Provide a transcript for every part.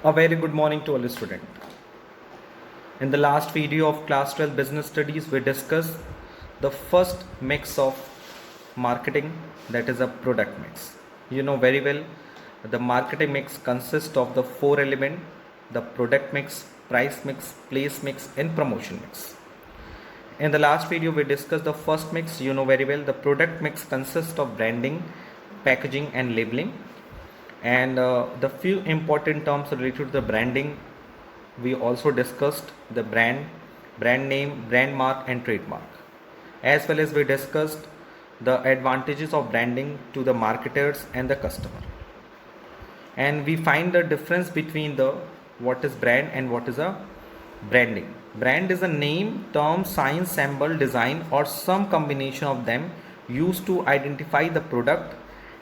A very good morning to all the students. In the last video of class 12 business studies, we discussed the first mix of marketing, that is a product mix. You know very well the marketing mix consists of the four elements: the product mix, price mix, place mix and promotion mix. In the last video we discussed the first mix. You know very well the product mix consists of branding, packaging and labeling, and the few important terms related to the branding. We also discussed the brand name, brand mark and trademark, as well as we discussed the advantages of branding to the marketers and the customer. And we find the difference between the what is brand and what is a branding. Brand is a name, term, sign, symbol, design or some combination of them used to identify the product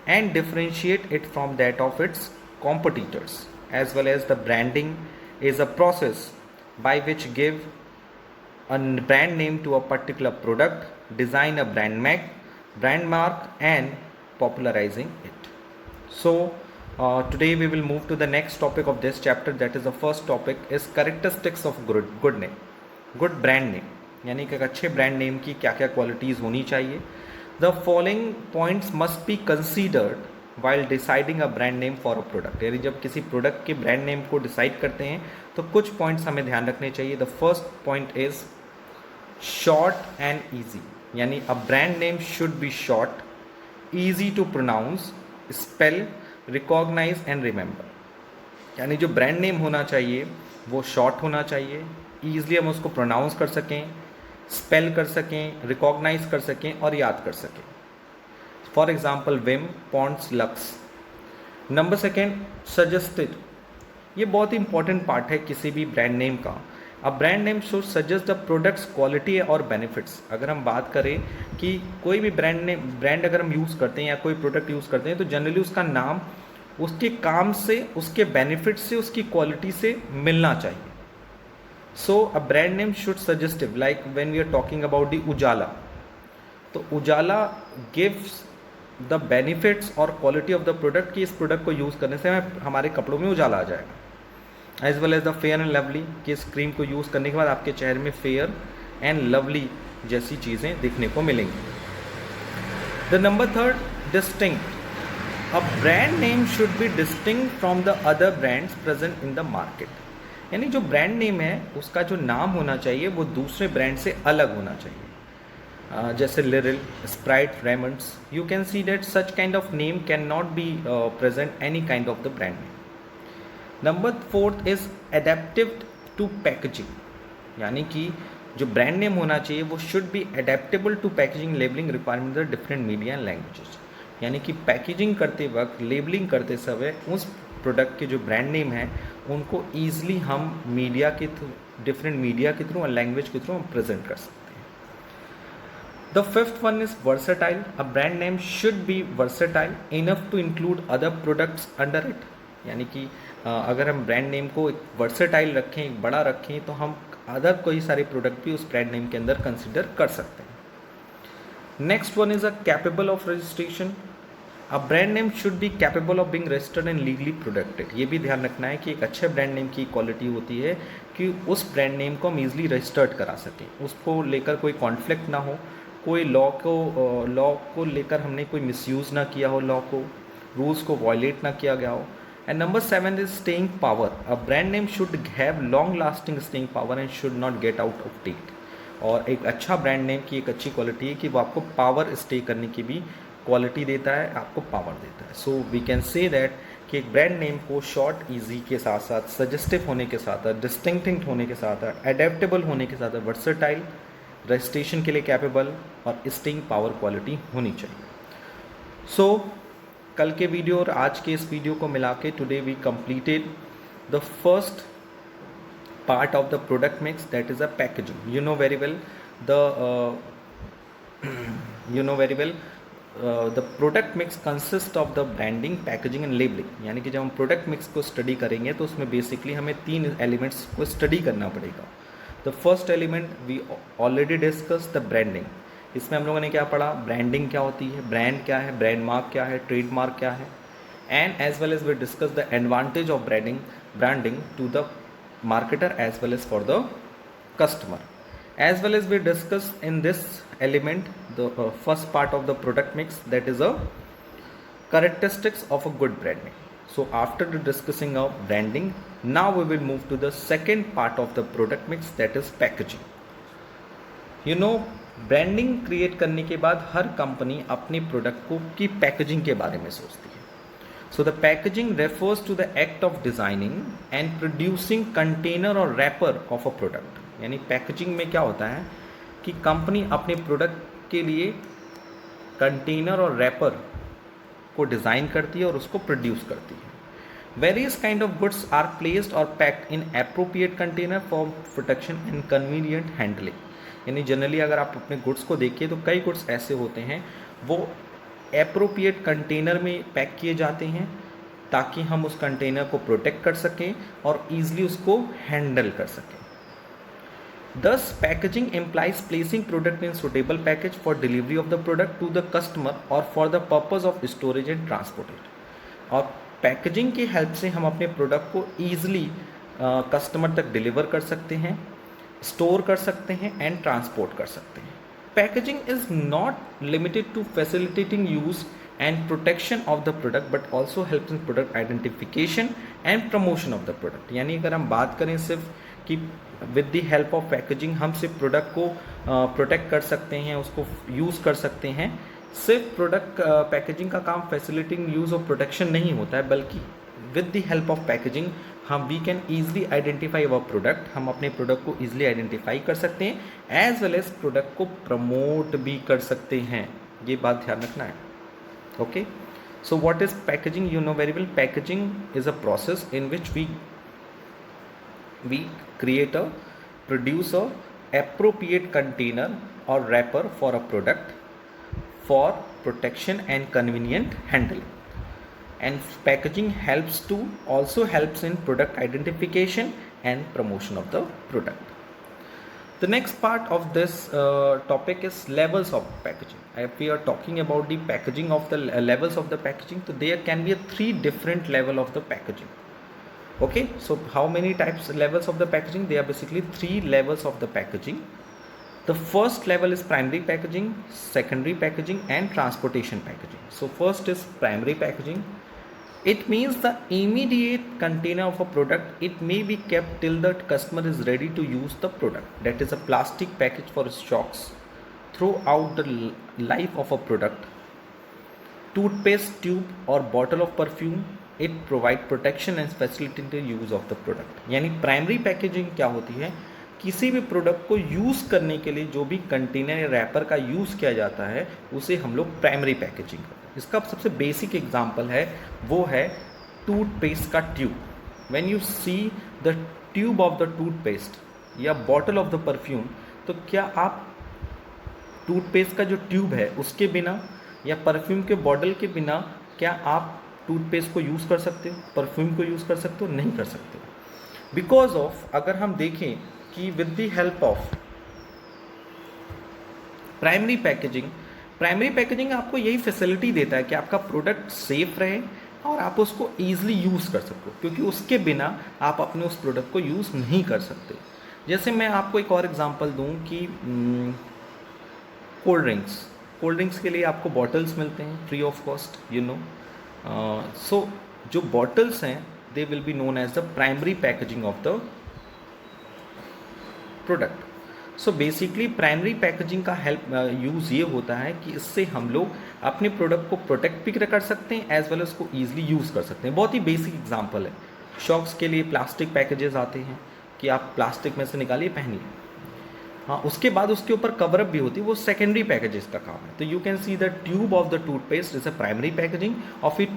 and differentiate it from that of its competitors. As well as the branding is a process by which give a brand name to a particular product, design a brand mark and popularizing it. So today we will move to the next topic of this chapter, that is the first topic is characteristics of good name, good brand name. यानी कि एक अच्छे brand name की क्या क्या qualities होनी चाहिए. The following points must be considered while deciding a brand name for a product. यानी जब किसी प्रोडक्ट के ब्रांड नेम को डिसाइड करते हैं तो कुछ पॉइंट्स हमें ध्यान रखने चाहिए. The first point is short and easy. यानी a brand name should be short, easy to pronounce, spell, recognise and remember. यानी जो ब्रांड नेम होना चाहिए वो शॉर्ट होना चाहिए, ईजिली हम उसको प्रोनाउंस कर सकें, स्पेल कर सकें, रिकॉग्नाइज कर सकें और याद कर सकें. For example Vim, Pond's, Lux. Number second, suggested. ये बहुत ही इंपॉर्टेंट पार्ट है किसी भी ब्रांड नेम का. अ brand name should suggest the products quality और बेनिफिट्स. अगर हम बात करें कि कोई भी ब्रांड अगर हम यूज़ करते हैं या कोई प्रोडक्ट यूज़ करते हैं तो जनरली उसका नाम उसके काम से, उसके बेनिफिट से, उसकी क्वालिटी से मिलना चाहिए. So a brand name should suggestive, like when we are talking about the Ujala, तो उजाला गिव्स द बेनिफिट्स और क्वालिटी ऑफ द प्रोडक्ट कि इस प्रोडक्ट को यूज़ करने से हमारे कपड़ों में उजाला आ जाएगा. As well as the Fair and Lovely, कि इस क्रीम को यूज़ करने के बाद आपके चेहरे में फेयर एंड लवली जैसी चीज़ें दिखने को मिलेंगी. The number third, distinct. A brand name should B distinct from the other brands present in the market. यानी जो ब्रांड नेम है उसका जो नाम होना चाहिए वो दूसरे ब्रांड से अलग होना चाहिए. जैसे Liril, Sprite, Raymond's. You can see that such kind of name can not be present any kind of the brand name. Number fourth is adaptive to packaging. यानी कि जो ब्रांड नेम होना चाहिए वो should be adaptable to packaging, labelling requirement the different media and languages. यानी कि packaging करते वक्त, लेबलिंग करते समय उस प्रोडक्ट के जो ब्रांड नेम है उनको ईजिली हम मीडिया के थ्रू, डिफरेंट मीडिया के थ्रू और लैंग्वेज के थ्रू हम प्रेजेंट कर सकते हैं. The fifth one is versatile. A brand name should be versatile enough to include other products under it. यानी कि अगर हम ब्रांड नेम को एक वर्सेटाइल रखें, एक बड़ा रखें, तो हम अदर कोई सारे प्रोडक्ट भी उस ब्रांड नेम के अंदर कंसिडर कर सकते हैं. Next one is a capable of registration. A brand name should be capable of being registered and legally protected. ये भी ध्यान रखना है कि एक अच्छे ब्रांड नेम की क्वालिटी होती है कि उस ब्रांड नेम को हम ईजिली रजिस्टर्ड करा सकें, उसको लेकर कोई कॉन्फ्लिक्ट ना हो, कोई लॉ को लेकर हमने कोई मिसयूज़ ना किया हो, लॉ को, रूल्स को वायलेट ना किया गया हो. And number 7 is staying power. A brand name should have long lasting staying power and should not get out of date. और एक अच्छा ब्रांड नेम की एक अच्छी क्वालिटी है कि वो आपको पावर स्टे करने की भी क्वालिटी देता है, आपको पावर देता है. So we can say that कि एक ब्रांड नेम को शॉर्ट, ईजी के साथ साथ, सजेस्टिव होने के साथ साथ, डिस्टिंक्टिंग होने के साथ साथ, एडेप्टेबल होने के साथ साथ, वर्सेटाइल, रजिस्ट्रेशन के लिए कैपेबल और स्टेइंग पावर क्वालिटी होनी चाहिए. सो कल के वीडियो और आज के इस वीडियो को मिला के today we completed the first part of the product mix, that is a packaging. You know very well the product mix consist of the branding, packaging and labelling. यानी कि जब हम प्रोडक्ट मिक्स को study करेंगे तो उसमें basically हमें 3 elements को स्टडी करना पड़ेगा. The first element we already discuss, the branding. इसमें हम लोगों ने क्या पढ़ा, ब्रांडिंग क्या होती है, ब्रांड क्या है, ब्रांड मार्क क्या है, ट्रेडमार्क क्या है. and as well as we discuss the advantage of branding to the marketer as well as for the customer. As well as we discuss in this element the first part of the product mix, that is a characteristics of a good branding. So after the discussing of branding, now we will move to the second part of the product mix, that is packaging. You know, branding create करने के बाद हर company अपने product को की packaging के बारे में सोचती है. So the packaging refers to the act of designing and producing container और रैपर ऑफ अ प्रोडक्ट. यानी पैकेजिंग में क्या होता है कि कंपनी अपने प्रोडक्ट के लिए कंटेनर और रैपर को डिज़ाइन करती है और उसको प्रोड्यूस करती है. Various kind of goods are placed और packed in appropriate container for protection and convenient handling. यानी जनरली अगर आप अपने गुड्स को देखिए तो कई गुड्स ऐसे होते हैं वो एप्रोप्रिएट कंटेनर में पैक किए जाते हैं ताकि हम उस कंटेनर को प्रोटेक्ट कर सकें और ईजिली उसको हैंडल कर सकें. Thus, packaging implies placing product in suitable package for delivery of the product to the customer or for the purpose of storage and transport it. और पैकेजिंग की हेल्प से हम अपने प्रोडक्ट को ईजिली कस्टमर तक deliver कर सकते हैं, स्टोर कर सकते हैं एंड ट्रांसपोर्ट कर सकते हैं. Packaging is not limited to facilitating use and protection of the product but also helps in product identification and promotion of the product. यानी अगर हम बात करें सिर्फ कि with the help of packaging हम सिर्फ प्रोडक्ट को प्रोटेक्ट कर सकते हैं, उसको यूज़ कर सकते हैं. सिर्फ प्रोडक्ट पैकेजिंग का काम फैसिलिटेटिंग यूज़ ऑफ प्रोटेक्शन नहीं होता है, बल्कि with the help of packaging हम we can easily identify our product. हम अपने प्रोडक्ट को ईजिली आइडेंटिफाई कर सकते हैं एज वेल एज प्रोडक्ट को प्रमोट भी कर सकते हैं. ये बात ध्यान रखना है. Okay, so what is packaging? You know very well, packaging is a process in which we create a produce a appropriate container or wrapper for a product for protection and convenient handling. And packaging also helps in product identification and promotion of the product. The next part of this topic is levels of packaging. If we are talking about the packaging of the levels of the packaging, so there can be 3 different level of the packaging. Okay, so how many types levels of the packaging? There are basically 3 levels of the packaging. The first level is primary packaging, secondary packaging and transportation packaging. So first is primary packaging. It means the immediate container of a product. It may be kept till the customer is ready to use the product. That is a plastic package for stocks throughout the life of a product. Toothpaste tube or bottle of perfume. It provide protection and facilitate the use of the product. यानी primary packaging क्या होती है? किसी भी product को use करने के लिए जो भी कंटेनर या रैपर का यूज़ किया जाता है उसे हम लोग प्राइमरी पैकेजिंग करते हैं. इसका सबसे बेसिक एग्जांपल है वो है टूथपेस्ट का tube. When you see the tube of the toothpaste या बॉटल ऑफ द परफ्यूम, तो क्या आप टूथपेस्ट का जो ट्यूब है उसके बिना या परफ्यूम के बॉटल के बिना क्या आप टूथपेस्ट को यूज़ कर सकते हो, परफ्यूम को यूज़ कर सकते हो? नहीं कर सकते. बिकॉज ऑफ अगर हम देखें कि with the help of primary packaging आपको यही फैसिलिटी देता है कि आपका प्रोडक्ट सेफ रहे और आप उसको ईजिली यूज़ कर सको, क्योंकि उसके बिना आप अपने उस प्रोडक्ट को यूज़ नहीं कर सकते. जैसे मैं आपको एक और एग्जांपल दूं कि कोल्ड ड्रिंक्स के लिए आपको बॉटल्स मिलते हैं free of cost, you know. So जो बॉटल्स हैं they will be known as the primary packaging of the product. So basically primary packaging का यूज़ ये होता है कि इससे हम लोग अपने प्रोडक्ट को प्रोटेक्ट भी कर सकते हैं एज वेल एज उसको ईजिली यूज़ कर सकते हैं. बहुत ही बेसिक एग्जांपल है. शॉक्स के लिए प्लास्टिक पैकेजेस आते हैं कि आप प्लास्टिक में से निकालिए पहनिए. हाँ, उसके बाद उसके ऊपर कवरअप भी होती है, वो सेकेंडरी पैकेजेस का काम है. तो you can see the tube of the toothpaste is a primary packaging. और फिर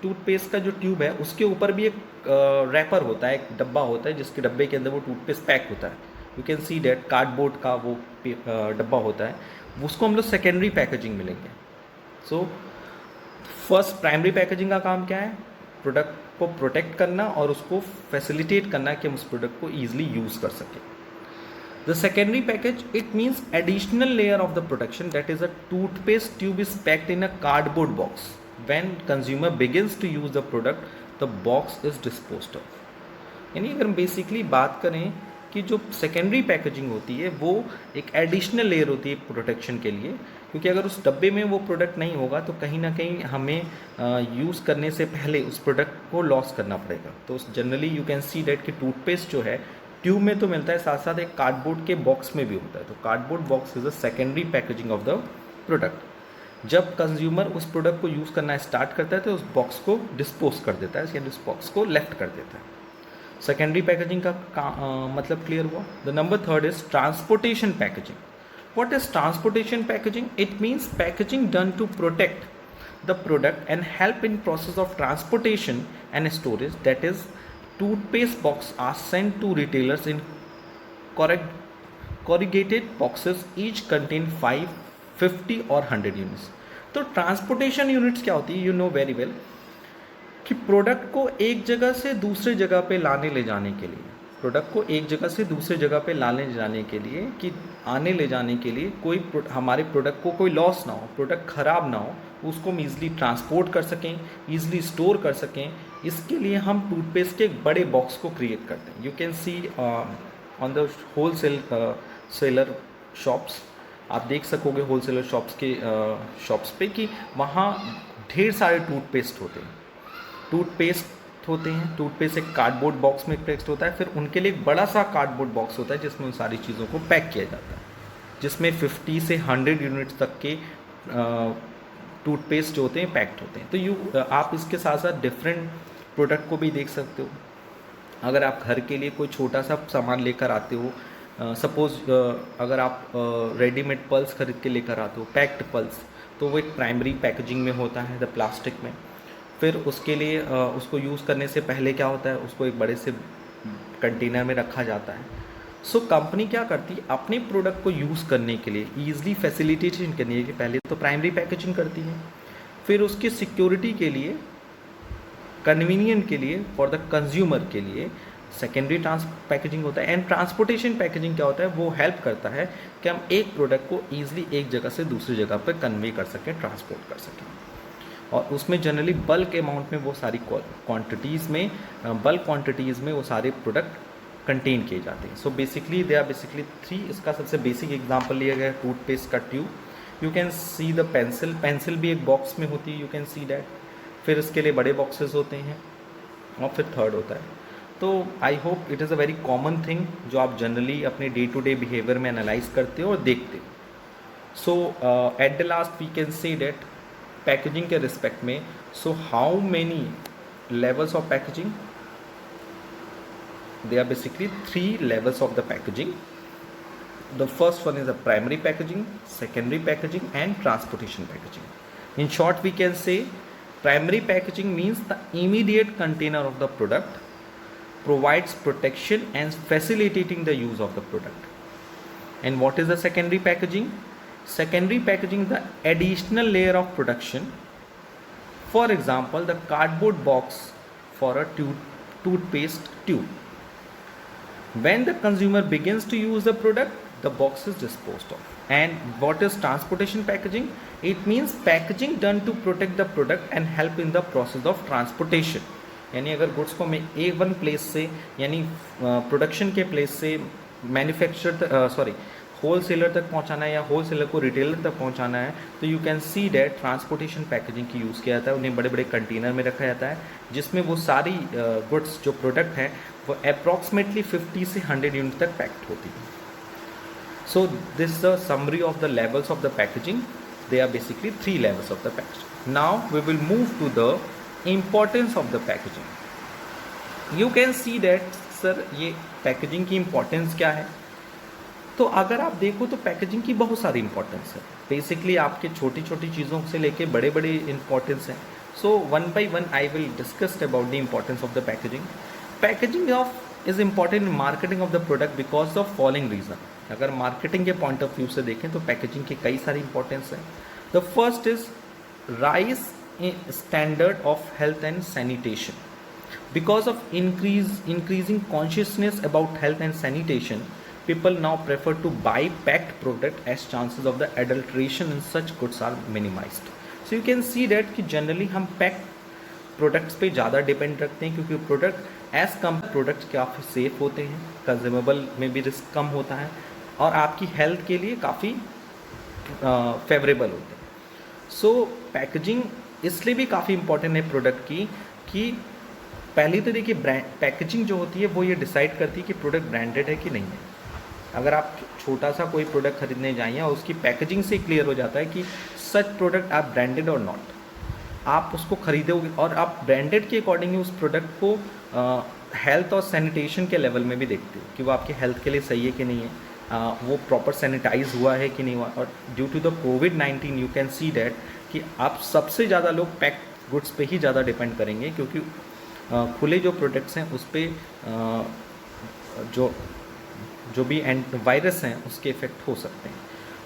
टूथपेस्ट का जो ट्यूब है उसके ऊपर भी एक रैपर होता है, एक डब्बा होता है जिसके डब्बे के अंदर वो टूथपेस्ट पैक होता है. You can see that cardboard का वो डब्बा होता है, उसको हम लोग सेकेंडरी पैकेजिंग मिलेंगे. सो फर्स्ट प्राइमरी पैकेजिंग का काम क्या है? प्रोडक्ट को प्रोटेक्ट करना और उसको फैसिलिटेट करना कि हम उस प्रोडक्ट को ईजिली यूज़ कर सकें. The secondary package, it means additional layer of the protection, that is a toothpaste tube is packed in a cardboard box when consumer begins to use the product, the box is disposed of. यानी अगर हम basically बात करें कि जो secondary packaging होती है वो एक एडिशनल लेयर होती है प्रोटेक्शन के लिए, क्योंकि अगर उस डब्बे में वो प्रोडक्ट नहीं होगा तो कहीं ना कहीं हमें यूज़ करने से पहले उस प्रोडक्ट को लॉस करना पड़ेगा. तो generally you can see that कि टूथपेस्ट जो है ट्यूब में तो मिलता है, साथ साथ एक कार्डबोर्ड के बॉक्स में भी होता है. तो cardboard box is a secondary packaging of the product. जब कंज्यूमर उस प्रोडक्ट को यूज़ करना स्टार्ट करता है तो उस बॉक्स को डिस्पोज कर देता है, यानी उस बॉक्स को लेफ्ट कर देता है. सेकेंडरी पैकेजिंग का मतलब क्लियर हुआ. The number third is transportation packaging. What is transportation packaging? It means packaging done to protect the product and help in process of transportation and storage. That is toothpaste box are sent to retailers in corrugated boxes, each contain 5, 50 और 100 units. तो transportation units क्या होती है? You know very well कि product को एक जगह से दूसरे जगह पे लाने ले जाने के लिए, प्रोडक्ट को एक जगह से दूसरे जगह पे लाने ले जाने के लिए कि आने ले जाने के लिए कोई हमारे प्रोडक्ट को कोई लॉस ना हो, प्रोडक्ट ख़राब ना हो, उसको हम ईज़िली ट्रांसपोर्ट कर सकें, ईज़िली स्टोर कर सकें. इसके लिए हम टूथपेस्ट के एक बड़े बॉक्स को क्रिएट करते हैं. You can see on the whole seller shops, आप देख सकोगे होल सेलर शॉप्स के शॉप्स पे कि वहाँ ढेर सारे टूथपेस्ट होते हैं. टूथपेस्ट एक कार्डबोर्ड बॉक्स में पैक्ड होता है. फिर उनके लिए एक बड़ा सा कार्डबोर्ड बॉक्स होता है जिसमें उन सारी चीज़ों को पैक किया जाता है, जिसमें 50 से 100 यूनिट्स तक के टूथपेस्ट जो होते हैं पैक्ड होते हैं. तो आप इसके साथ साथ डिफरेंट प्रोडक्ट को भी देख सकते हो. अगर आप घर के लिए कोई छोटा सा सामान लेकर आते हो, सपोज़ अगर आप रेडीमेड पल्स खरीद के लेकर आते हो, पैक्ड पल्स, तो वो एक प्राइमरी पैकेजिंग में होता है, द प्लास्टिक में. फिर उसके लिए उसको यूज़ करने से पहले क्या होता है, उसको एक बड़े से कंटेनर में रखा जाता है. सो कंपनी क्या करती है, अपने प्रोडक्ट को यूज़ करने के लिए ईजिली फैसिलिटेशन करने के पहले तो प्राइमरी पैकेजिंग करती है. फिर उसकी सिक्योरिटी के लिए, कन्वीनियंट के लिए, फॉर द कंज्यूमर के लिए सेकेंडरी पैकेजिंग होता है. एंड ट्रांसपोर्टेशन पैकेजिंग क्या होता है, वो हेल्प करता है कि हम एक प्रोडक्ट को ईजिली एक जगह से दूसरी जगह पर कन्वे कर सकें, ट्रांसपोर्ट कर सकें. और उसमें जनरली बल्क अमाउंट में वो सारी क्वांटिटीज़ में, बल्क क्वांटिटीज़ में वो सारे प्रोडक्ट कंटेन किए जाते हैं. So basically they are basically 3. इसका सबसे बेसिक एग्जांपल लिया गया है टूथपेस्ट का tube. You can see the pencil भी एक बॉक्स में होती है, यू कैन सी डैट. फिर इसके लिए बड़े बॉक्सेस होते हैं और फिर थर्ड होता है. तो I hope it is a very common thing जो आप जनरली अपने डे टू डे बिहेवियर में एनालाइज करते हो और देखते हो. So at the last we can say that packaging के रिस्पेक्ट में, so how many levels of packaging? There are basically 3 levels of the packaging. The first one is a primary packaging, secondary packaging and transportation packaging. In short, we can say primary packaging means the immediate container of the product, provides protection and facilitating the use of the product. And what is the secondary packaging? Secondary packaging is the additional layer of production. For example, the cardboard box for a toothpaste tube. When the consumer begins to use the product, the box is disposed of. And what is transportation packaging? It means packaging done to protect the product and help in the process of transportation. यानी अगर goods को मैं one place से, यानी production के place से manufacture whole seller तक पहुंचाना है या होल सेलर को रिटेलर तक पहुंचाना है, तो you can see that transportation packaging की यूज़ किया जाता है. उन्हें बड़े बड़े कंटेनर में रखा जाता है जिसमें वो सारी गुड्स जो प्रोडक्ट हैं वो अप्रॉक्सीमेटली 50 से 100 यूनिट तक पैक्ड होती है. So this the summary of the levels of the packaging. They are basically 3 levels of the packaging. Now we will move to the importance of the packaging. You can see that sir ये packaging की importance क्या है. तो अगर आप देखो तो packaging की बहुत सारी इंपॉर्टेंस है. बेसिकली आपके छोटी छोटी चीज़ों से लेके बड़े बड़े इंपॉर्टेंस हैं. So one by one I will discuss about the importance of the packaging. Packaging is important in marketing of the product because of following reason. अगर मार्केटिंग के पॉइंट ऑफ व्यू से देखें तो पैकेजिंग की कई सारी importance है. The first is rise in standard of health and sanitation. Because of increasing consciousness about health and sanitation, people now prefer to buy packed product as chances of the adulteration in such goods are minimized. So you can see that कि generally हम pack products पे ज़्यादा depend रखते हैं, क्योंकि product as कम products काफ़ी safe होते हैं, कंज्यूमेबल में भी रिस्क कम होता है और आपकी हेल्थ के लिए काफ़ी फेवरेबल होते हैं। सो पैकेजिंग इसलिए भी काफ़ी इंपॉर्टेंट है प्रोडक्ट की कि पहली तो देखिए पैकेजिंग जो होती है वो ये डिसाइड करती है कि प्रोडक्ट ब्रांडेड है कि नहीं है। अगर आप छोटा सा कोई प्रोडक्ट खरीदने जाइए और उसकी पैकेजिंग से क्लियर हो जाता है कि सच प्रोडक्ट आर ब्रांडेड और नॉट, आप उसको खरीदोगे और आप ब्रांडेड के अकॉर्डिंग उस प्रोडक्ट को हेल्थ और सैनिटेशन के लेवल में भी देखते हो कि वो आपके हेल्थ के लिए सही है कि नहीं है, वो प्रॉपर सैनिटाइज हुआ है कि नहीं हुआ। और ड्यू टू द कोविड-19 यू कैन सी डैट कि आप सबसे ज़्यादा लोग पैक गुड्स पे ही ज़्यादा डिपेंड करेंगे, क्योंकि खुले जो प्रोडक्ट्स हैं उस पर जो भी वायरस हैं उसके इफेक्ट हो सकते हैं।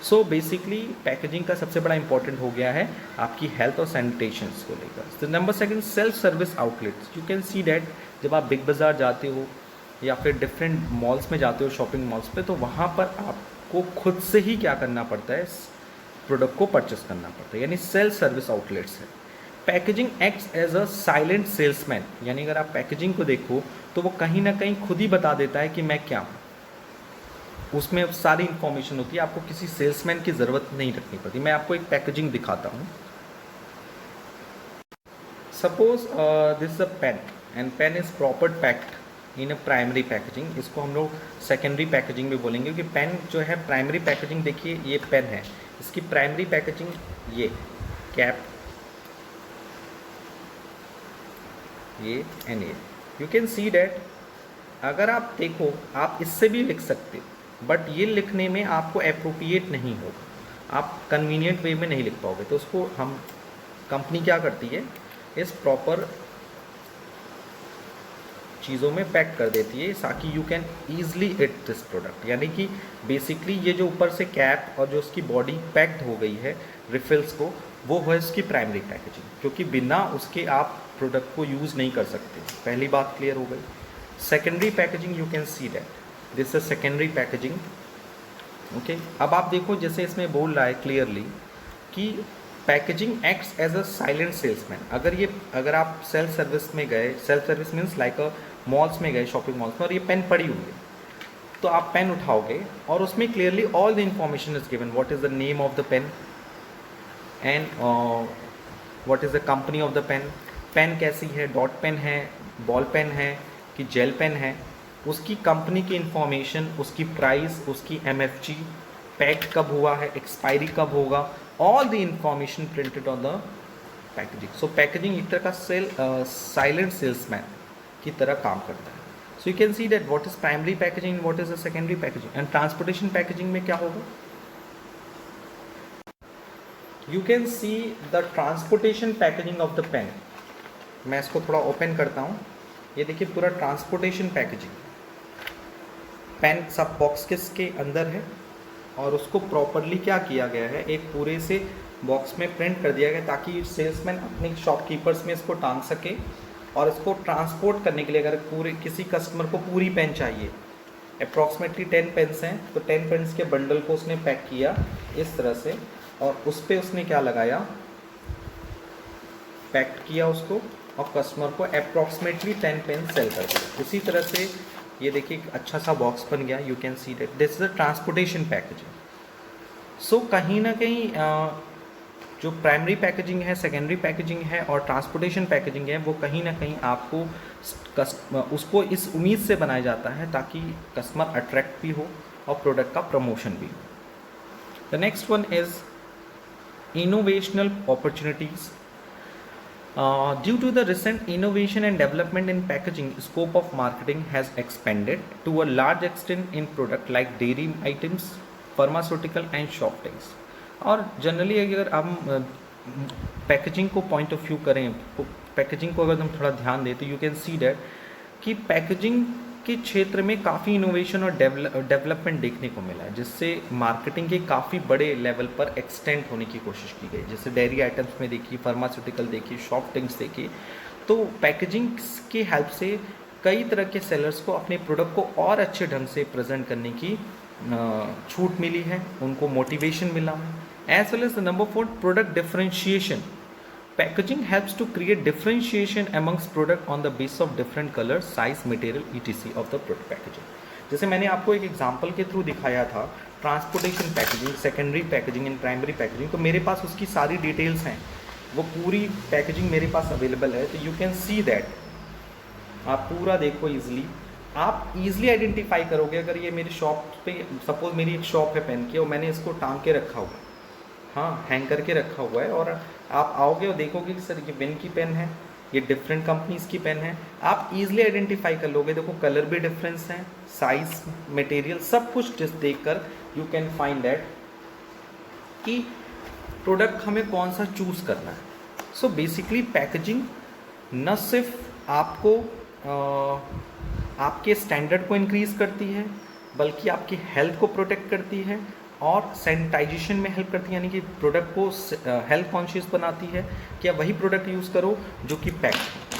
सो बेसिकली पैकेजिंग का सबसे बड़ा इंपॉर्टेंट हो गया है आपकी हेल्थ और सैनिटेशंस को लेकर। तो number second, self service outlets. You can see that जब आप बिग बाज़ार जाते हो या फिर डिफरेंट मॉल्स में जाते हो, शॉपिंग मॉल्स पे, तो वहाँ पर आपको खुद से ही क्या करना पड़ता है, प्रोडक्ट को परचेस करना पड़ता है, यानी सेल्फ सर्विस आउटलेट्स है। Packaging acts as a silent salesman, यानी अगर आप पैकेजिंग को देखो तो वो कहीं ना कहीं खुद ही बता देता है कि मैं क्या हूँ। उसमें सारी इन्फॉर्मेशन होती है, आपको किसी सेल्समैन की ज़रूरत नहीं रखनी पड़ती। मैं आपको एक पैकेजिंग दिखाता हूँ। Suppose this is a pen and pen is proper packed in a primary packaging. इसको हम लोग सेकेंडरी पैकेजिंग भी बोलेंगे, क्योंकि पेन जो है प्राइमरी पैकेजिंग, देखिए ये पेन है, इसकी प्राइमरी पैकेजिंग ये कैप, ये एंड ये। यू कैन सी डैट अगर आप देखो आप इससे भी लिख सकते हो, बट ये लिखने में आपको अप्रोप्रिएट नहीं होगा, आप कन्वीनियंट वे में नहीं लिख पाओगे। तो उसको हम कंपनी क्या करती है, इस प्रॉपर चीज़ों में पैक कर देती है ताकि you can easily it this product. यानी कि बेसिकली ये जो ऊपर से कैप और जो उसकी बॉडी पैक्ड हो गई है रिफिल्स को, वो है इसकी प्राइमरी पैकेजिंग, क्योंकि बिना उसके आप प्रोडक्ट को यूज़ नहीं कर सकते। पहली बात क्लियर हो गई। Secondary packaging, you can see that this is secondary packaging. Okay, अब आप देखो जैसे इसमें बोल रहा है क्लियरली कि packaging acts as a silent salesman. अगर आप सेल्फ सर्विस में गए, self service means like a malls में गए, शॉपिंग मॉल्स में, और ये पेन पड़ी हुई है, तो आप पेन उठाओगे और उसमें clearly all the information is given, what is the name of the pen and what is the company of the pen, pen कैसी है, डॉट पेन है, बॉल पेन है कि जेल पेन है, उसकी कंपनी की इंफॉर्मेशन, उसकी प्राइस, उसकी MFG, पैक कब हुआ है, एक्सपायरी कब होगा, all the information printed on the packaging. So packaging एक तरह का साइलेंट सेल्समैन की तरह काम करता है। So you can see that what is primary packaging, what is the secondary packaging. And transportation packaging में क्या होगा, you can see the transportation packaging of the pen. मैं इसको थोड़ा ओपन करता हूँ, ये देखिए पूरा ट्रांसपोर्टेशन पैकेजिंग, पेन सब बॉक्स के अंदर है और उसको प्रॉपरली क्या किया गया है, एक पूरे से बॉक्स में प्रिंट कर दिया गया ताकि सेल्समैन अपने शॉपकीपर्स में इसको टांग सके और इसको ट्रांसपोर्ट करने के लिए अगर पूरे किसी कस्टमर को पूरी पेन चाहिए, अप्रॉक्सीमेटली 10 पेन्स हैं, तो 10 पेन्स के बंडल को उसने पैक किया इस तरह से और उस पर उसने क्या लगाया, पैक किया उसको और कस्टमर को अप्रॉक्सीमेटली 10 पेन सेल कर दिया। उसी तरह से ये देखिए एक अच्छा सा बॉक्स बन गया। You can see that this is a transportation packaging. So कहीं ना कहीं जो प्राइमरी पैकेजिंग है, सेकेंडरी पैकेजिंग है और ट्रांसपोर्टेशन पैकेजिंग है, वो कहीं ना कहीं आपको उसको इस उम्मीद से बनाया जाता है ताकि कस्टमर अट्रैक्ट भी हो और प्रोडक्ट का प्रमोशन भी हो। The next one is innovational opportunities. Due to the recent innovation and development in packaging, scope of marketing has expanded to a large extent in product like dairy items, pharmaceutical and soft drinks. और generally अगर हम packaging को point of view करें, packaging को अगर हम थोड़ा ध्यान दें तो यू कैन सी डैट कि पैकेजिंग के क्षेत्र में काफ़ी इनोवेशन और डेवलपमेंट देखने को मिला है, जिससे मार्केटिंग के काफ़ी बड़े लेवल पर एक्सटेंड होने की कोशिश की गई। जैसे डेयरी आइटम्स में देखिए, फार्मास्यूटिकल देखिए, सॉफ्ट ड्रिंक्स देखिए, तो पैकेजिंग की हेल्प से कई तरह के सेलर्स को अपने प्रोडक्ट को और अच्छे ढंग से प्रेजेंट करने की छूट मिली है, उनको मोटिवेशन मिला है as well as the number 4, product differentiation. Packaging helps to create differentiation amongst product on the basis of different color, size, material, etc. of the product packaging. जैसे मैंने आपको एक एग्जांपल के थ्रू दिखाया था transportation packaging, secondary packaging and primary packaging, तो मेरे पास उसकी सारी डिटेल्स हैं, वो पूरी पैकेजिंग मेरे पास अवेलेबल है. तो यू कैन सी दैट, आप पूरा देखो इजीली, आप इजीली आइडेंटिफाई करोगे. अगर ये मेरी शॉप पे, सपोज मेरी एक शॉप है पेन की और मैंने इसको टांग के रखा हुआ है, हाँ हैंग करके रखा हुआ है, और आप आओगे और देखोगे कि सर ये विन की पेन है, ये डिफरेंट कंपनीज की पेन है, आप इजीली आइडेंटिफाई कर लोगे. देखो कलर भी डिफरेंस है, साइज, मटेरियल, सब कुछ जिस देखकर यू कैन फाइंड दैट कि प्रोडक्ट हमें कौन सा चूज़ करना है. सो बेसिकली पैकेजिंग न सिर्फ आपको आपके स्टैंडर्ड को इंक्रीज़ करती है, बल्कि आपकी हेल्थ को प्रोटेक्ट करती है और सैनिटाइजेशन में हेल्प करती है, यानी कि प्रोडक्ट को हेल्थ कॉन्शियस बनाती है कि आप वही प्रोडक्ट यूज़ करो जो कि पैक है.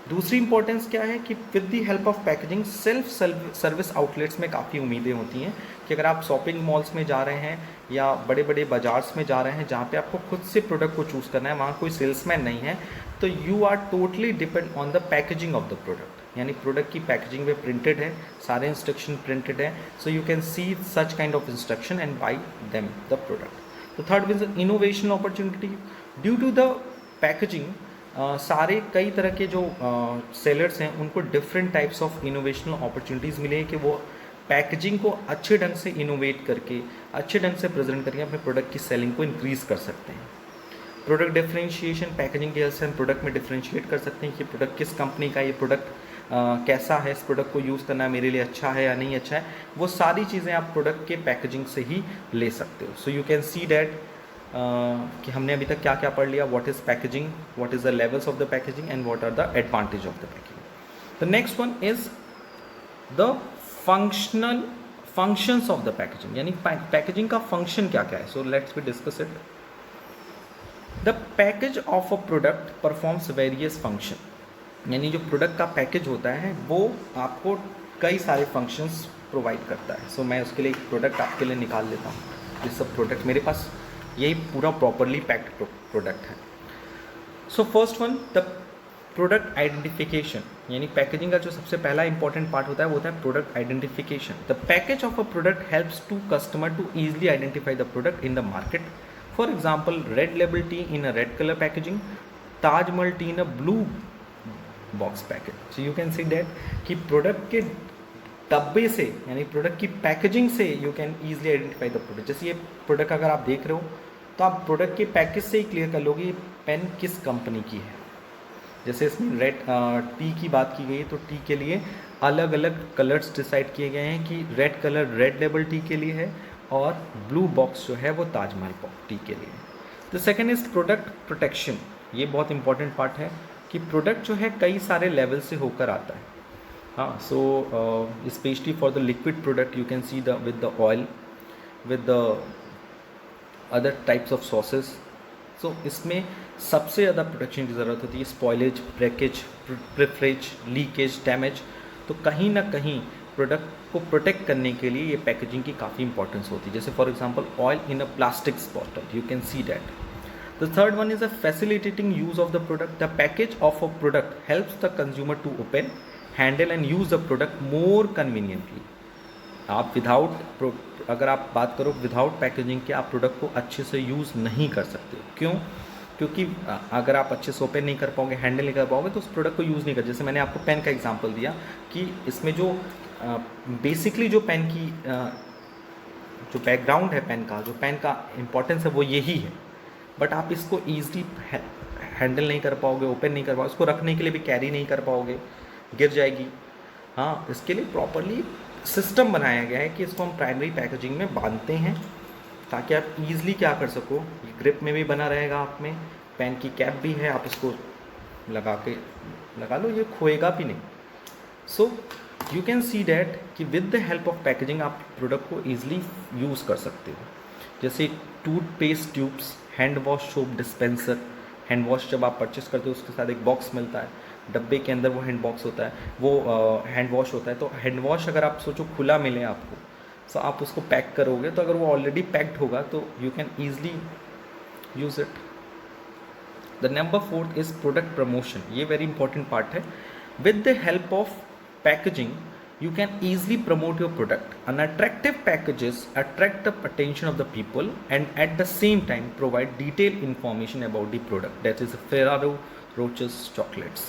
दूसरी इंपॉर्टेंस क्या है कि with the help of packaging self service outlets में काफ़ी उम्मीदें होती हैं कि अगर आप शॉपिंग मॉल्स में जा रहे हैं या बड़े बड़े बाजार्स में जा रहे हैं जहाँ पे आपको खुद से प्रोडक्ट को चूज़ करना है, वहाँ कोई सेल्समैन नहीं है, तो you are totally depend on the packaging of the product. यानी प्रोडक्ट की पैकेजिंग में प्रिंटेड है, सारे इंस्ट्रक्शन प्रिंटेड है, so you can see such kind of instruction and buy them the product. तो third means innovation opportunity. Due to the packaging सारे कई तरह के जो सेलर्स हैं उनको different types of innovational opportunities मिले हैं कि वो पैकेजिंग को अच्छे ढंग से इनोवेट करके, अच्छे ढंग से प्रेजेंट करके अपने प्रोडक्ट की सेलिंग को इंक्रीज़ कर सकते हैं. प्रोडक्ट डिफरेंशिएशन, पैकेजिंग की हेल्प से हम प्रोडक्ट में डिफरेंशिएट कर सकते हैं कि प्रोडक्ट किस कंपनी का, ये प्रोडक्ट कैसा है, इस प्रोडक्ट को यूज़ करना मेरे लिए अच्छा है या नहीं अच्छा है, वो सारी चीज़ें आप प्रोडक्ट के पैकेजिंग से ही ले सकते हो. So you can see that कि हमने अभी तक क्या क्या पढ़ लिया. What is packaging, what is the levels of the packaging and what are the advantage of the packaging. The next one is the functions of the packaging, यानी packaging का फंक्शन क्या क्या है. So let's be discuss it. The package of a product performs various function, यानी जो product का package होता है वो आपको कई सारे फंक्शंस प्रोवाइड करता है. सो मैं उसके लिए एक प्रोडक्ट आपके लिए निकाल लेता हूँ. ये सब प्रोडक्ट मेरे पास, यही पूरा प्रॉपरली पैक्ड प्रोडक्ट है. So first one, the product identification, यानी पैकेजिंग का जो सबसे पहला इंपॉर्टेंट पार्ट होता है वो होता है product identification. The package of a product helps to customer to easily identify the product in the market. For example, red label tea in a red colour packaging, Taj Mahal tea in a blue box package. So you can see that कि product के डब्बे से, यानी product की packaging से you can easily identify the product. जैसे ये product अगर आप देख रहे हो तो आप प्रोडक्ट के पैकेज से ही क्लियर कर लोगे ये पेन किस कंपनी की है. जैसे इसमें रेड टी की बात की गई तो टी के लिए अलग अलग कलर्स डिसाइड किए गए हैं कि red colour red label T के लिए है और ब्लू बॉक्स जो है वो ताजमहल टी के लिए है. The second is product protection. ये बहुत इंपॉर्टेंट पार्ट है कि प्रोडक्ट जो है कई सारे लेवल से होकर आता है. हाँ, so specially for the liquid product you can see the with the oil, with the other types of sauces. So इसमें सबसे ज़्यादा प्रोटेक्शन की ज़रूरत होती है. Spoilage, breakage, pilferage, leakage, damage. तो कहीं ना कहीं प्रोडक्ट को प्रोटेक्ट करने के लिए ये पैकेजिंग की काफ़ी इंपॉर्टेंस होती है. जैसे for example oil in a plastic bottle, you can see that. The third one is a facilitating use of the product. The package of a product helps the consumer to open, handle and use the product more conveniently. आप without, अगर आप बात करो without packaging के, आप product को अच्छे से यूज़ नहीं कर सकते. क्यों? क्योंकि अगर आप अच्छे से ओपन नहीं कर पाओगे, हैंडल नहीं कर पाओगे, तो उस प्रोडक्ट को यूज़ नहीं कर. जैसे मैंने आपको पेन का एग्जांपल दिया कि इसमें जो बेसिकली जो पेन की जो बैकग्राउंड है पेन का, जो पेन का इम्पोर्टेंस है वो यही है, बट आप इसको ईजिली हैंडल नहीं कर पाओगे, ओपन नहीं कर पाओगे, उसको रखने के लिए भी कैरी नहीं कर पाओगे, गिर जाएगी. हाँ, इसके लिए प्रॉपरली सिस्टम बनाया गया है कि इसको हम प्राइमरी पैकेजिंग में बांधते हैं ताकि आप ईजिली क्या कर सको, ये ग्रिप में भी बना रहेगा. आप में पेन की कैप भी है, आप इसको लगा लो, ये खोएगा भी नहीं. So you can see that कि with the help of packaging आप प्रोडक्ट को ईजिली यूज़ कर सकते हो. जैसे toothpaste tubes, hand wash soap dispenser. Hand wash जब आप परचेस करते हो उसके साथ एक बॉक्स मिलता है, डब्बे के अंदर वो हैंड बॉक्स होता है, वो हैंड वॉश होता है. तो हैंड वॉश अगर आप सोचो खुला मिले आपको, सो आप उसको पैक करोगे तो अगर वो ऑलरेडी पैक्ड होगा तो you can easily use it. The number 4 is product promotion. ये वेरी इंपॉर्टेंट पार्ट है. With the help of packaging you can easily promote your product. An attractive packages attract the attention of the people and at the same time provide detailed information about the product. That is Ferrero Rocher's chocolates.